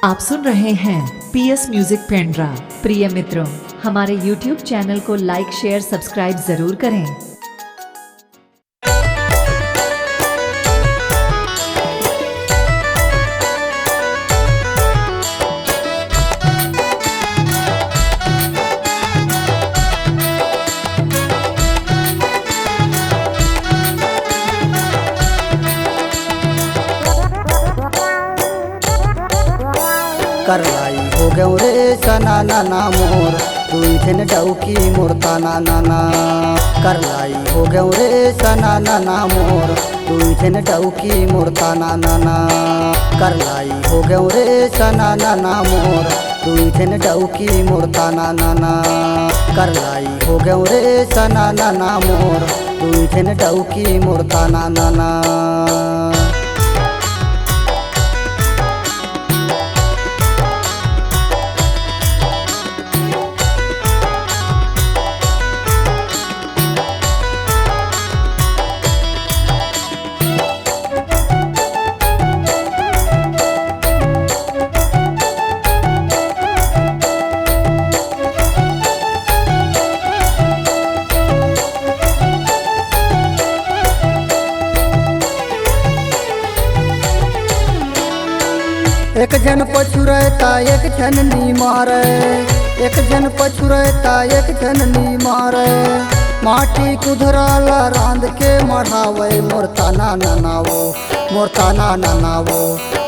आप सुन रहे हैं पीएस म्यूजिक पेंड्रा। प्रिय मित्रों, हमारे YouTube चैनल को लाइक शेयर सब्सक्राइब जरूर करें। करलाई हो गयो रे सना नाना मोर दुई दिन डौकी मोरता नाना। करलाई हो गयो रे सना नाना मोर दुई दिन डौकी मोरता नाना। करलाई हो गयो रे सना नाना मोर दुई दिन डौकी मोरता नाना। करलाई हो गयो रे सना नाना मोर दुई दिन डौकी मोरता नाना। एक जन पछुरता एक जन नी मारे, एक जन पछुरता एक जन नी मारे। माटी कुधराला रांध के मढ़ावे मोरता नाना वो, मोरता नाना वो,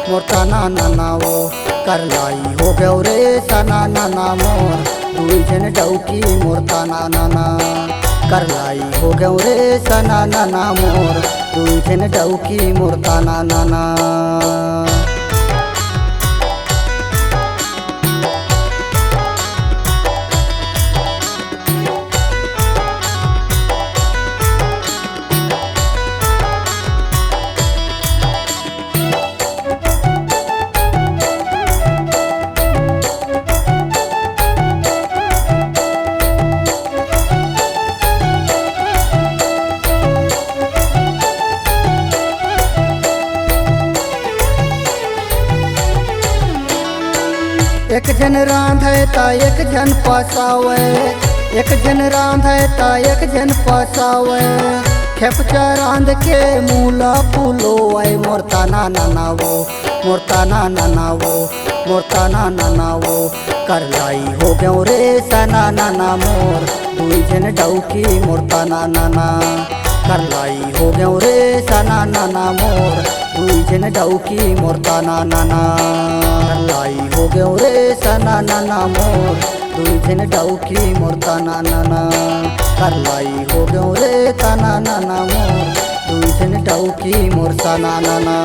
मोरता नाना वो। करलाई हो गयो रे सना नाना मोर दुई जन डौकी मोरता नाना। करलाई हो गयो रे सना नाना मोर दुई जन डौकी मोरता नाना। एक जन रांधे ता एक जन पसावे, एक जन रांधे ता एक जन पसावे। खेपचा रांध के मूला फूलो आई मोरता नाना वो, मोरता नाना वो, मोरता नाना वो। करलाई हो गयो रे सना नाना मोर दुई जन डौकी मोरता नाना। करलाई हो गयो रे सना नाना मोर दुई जन डौकी मोरता नाना। करलाई हो गयो रे सना नाना मोर दुई जन डौकी मोरता नाना। करलाई हो गयो रे सना नाना मोर दुई जन डौकी मोरता नाना।